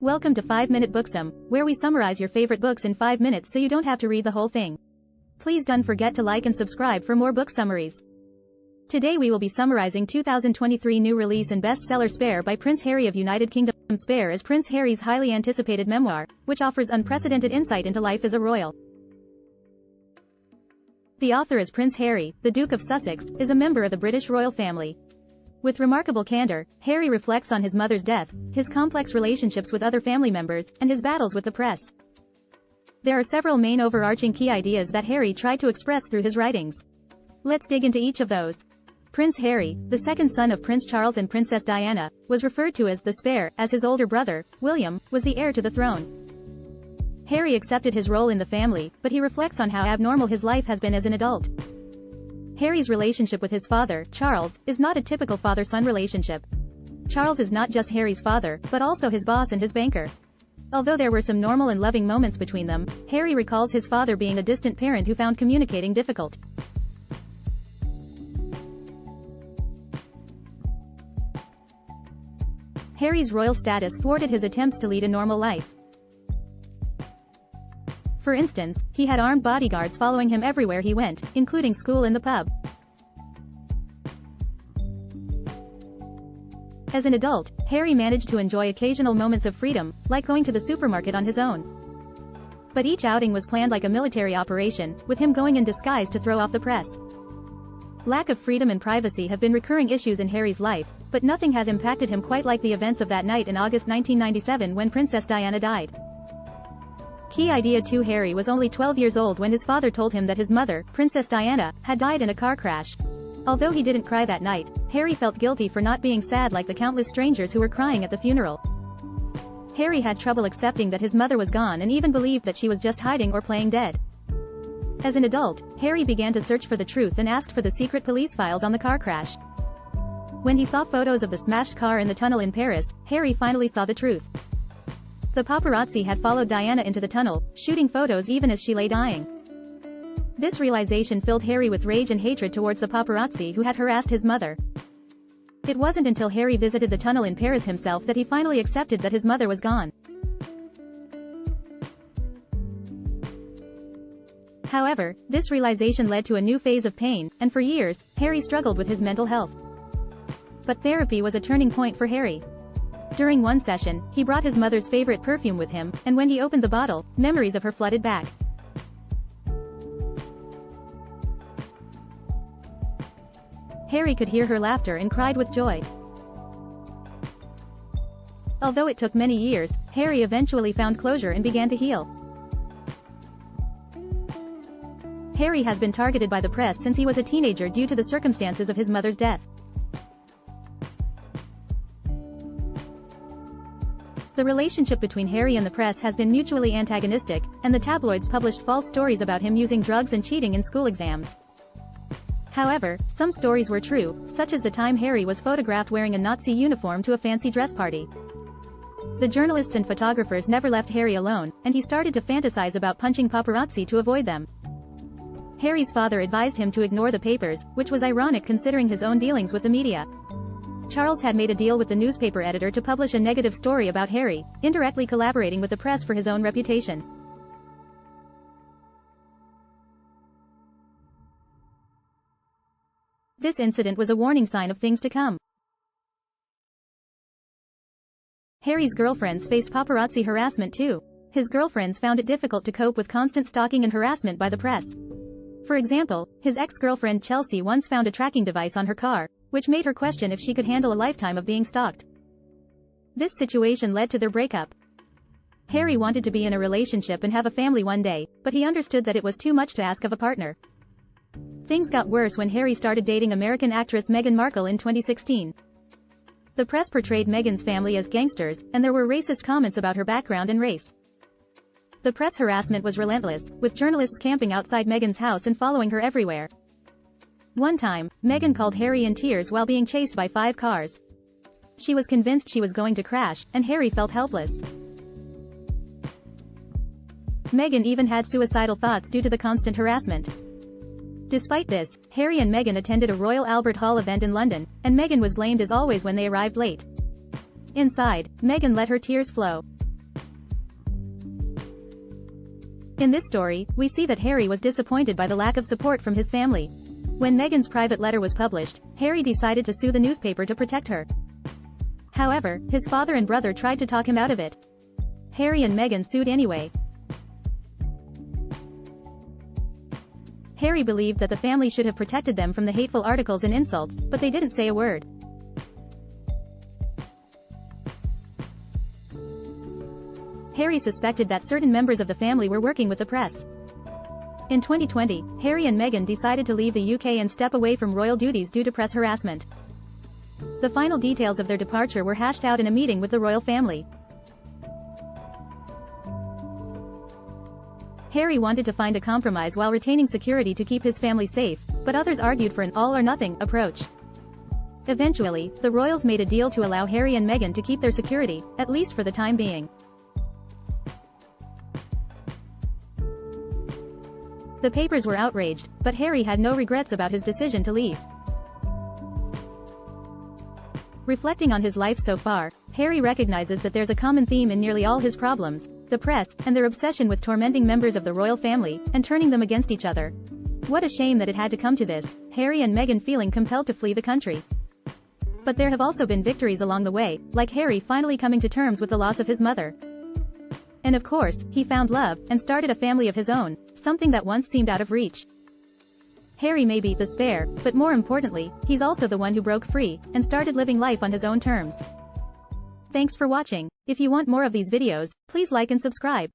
Welcome to 5-Minute BookSum, where we summarize your favorite books in 5 minutes so you don't have to read the whole thing. Please don't forget to like and subscribe for more book summaries. Today we will be summarizing 2023 new release and bestseller Spare by Prince Harry of United Kingdom. Spare is Prince Harry's highly anticipated memoir, which offers unprecedented insight into life as a royal. The author is Prince Harry, the Duke of Sussex, is a member of the British royal family. With remarkable candor, Harry reflects on his mother's death, his complex relationships with other family members, and his battles with the press. There are several main overarching key ideas that Harry tried to express through his writings. Let's dig into each of those. Prince Harry, the second son of Prince Charles and Princess Diana, was referred to as the Spare, as his older brother, William, was the heir to the throne. Harry accepted his role in the family, but he reflects on how abnormal his life has been as an adult. Harry's relationship with his father, Charles, is not a typical father-son relationship. Charles is not just Harry's father, but also his boss and his banker. Although there were some normal and loving moments between them, Harry recalls his father being a distant parent who found communicating difficult. Harry's royal status thwarted his attempts to lead a normal life. For instance, he had armed bodyguards following him everywhere he went, including school and the pub. As an adult, Harry managed to enjoy occasional moments of freedom, like going to the supermarket on his own. But each outing was planned like a military operation, with him going in disguise to throw off the press. Lack of freedom and privacy have been recurring issues in Harry's life, but nothing has impacted him quite like the events of that night in August 1997 when Princess Diana died. Key idea 2. Harry was only 12 years old when his father told him that his mother, Princess Diana, had died in a car crash. Although he didn't cry that night, Harry felt guilty for not being sad like the countless strangers who were crying at the funeral. Harry had trouble accepting that his mother was gone and even believed that she was just hiding or playing dead. As an adult, Harry began to search for the truth and asked for the secret police files on the car crash. When he saw photos of the smashed car in the tunnel in Paris, Harry finally saw the truth. The paparazzi had followed Diana into the tunnel, shooting photos even as she lay dying. This realization filled Harry with rage and hatred towards the paparazzi who had harassed his mother. It wasn't until Harry visited the tunnel in Paris himself that he finally accepted that his mother was gone. However, this realization led to a new phase of pain, and for years, Harry struggled with his mental health. But therapy was a turning point for Harry. During one session, he brought his mother's favorite perfume with him, and when he opened the bottle, memories of her flooded back. Harry could hear her laughter and cried with joy. Although it took many years, Harry eventually found closure and began to heal. Harry has been targeted by the press since he was a teenager due to the circumstances of his mother's death. The relationship between Harry and the press has been mutually antagonistic, and the tabloids published false stories about him using drugs and cheating in school exams. However, some stories were true, such as the time Harry was photographed wearing a Nazi uniform to a fancy dress party. The journalists and photographers never left Harry alone, and he started to fantasize about punching paparazzi to avoid them. Harry's father advised him to ignore the papers, which was ironic considering his own dealings with the media. Charles had made a deal with the newspaper editor to publish a negative story about Harry, indirectly collaborating with the press for his own reputation. This incident was a warning sign of things to come. Harry's girlfriends faced paparazzi harassment too. His girlfriends found it difficult to cope with constant stalking and harassment by the press. For example, his ex-girlfriend Chelsea once found a tracking device on her car, which made her question if she could handle a lifetime of being stalked. This situation led to their breakup. Harry wanted to be in a relationship and have a family one day, but he understood that it was too much to ask of a partner. Things got worse when Harry started dating American actress Meghan Markle in 2016. The press portrayed Meghan's family as gangsters, and there were racist comments about her background and race. The press harassment was relentless, with journalists camping outside Meghan's house and following her everywhere. One time, Meghan called Harry in tears while being chased by 5 cars. She was convinced she was going to crash, and Harry felt helpless. Meghan even had suicidal thoughts due to the constant harassment. Despite this, Harry and Meghan attended a Royal Albert Hall event in London, and Meghan was blamed as always when they arrived late. Inside, Meghan let her tears flow. In this story, we see that Harry was disappointed by the lack of support from his family. When Meghan's private letter was published, Harry decided to sue the newspaper to protect her. However, his father and brother tried to talk him out of it. Harry and Meghan sued anyway. Harry believed that the family should have protected them from the hateful articles and insults, but they didn't say a word. Harry suspected that certain members of the family were working with the press. In 2020, Harry and Meghan decided to leave the UK and step away from royal duties due to press harassment. The final details of their departure were hashed out in a meeting with the royal family. Harry wanted to find a compromise while retaining security to keep his family safe, but others argued for an all-or-nothing approach. Eventually, the royals made a deal to allow Harry and Meghan to keep their security, at least for the time being. The papers were outraged, but Harry had no regrets about his decision to leave. Reflecting on his life so far, Harry recognizes that there's a common theme in nearly all his problems: the press, and their obsession with tormenting members of the royal family, and turning them against each other. What a shame that it had to come to this, Harry and Meghan feeling compelled to flee the country. But there have also been victories along the way, like Harry finally coming to terms with the loss of his mother. And of course, he found love, and started a family of his own, something that once seemed out of reach. Harry may be the spare, but more importantly, he's also the one who broke free, and started living life on his own terms. Thanks for watching. If you want more of these videos, please like and subscribe.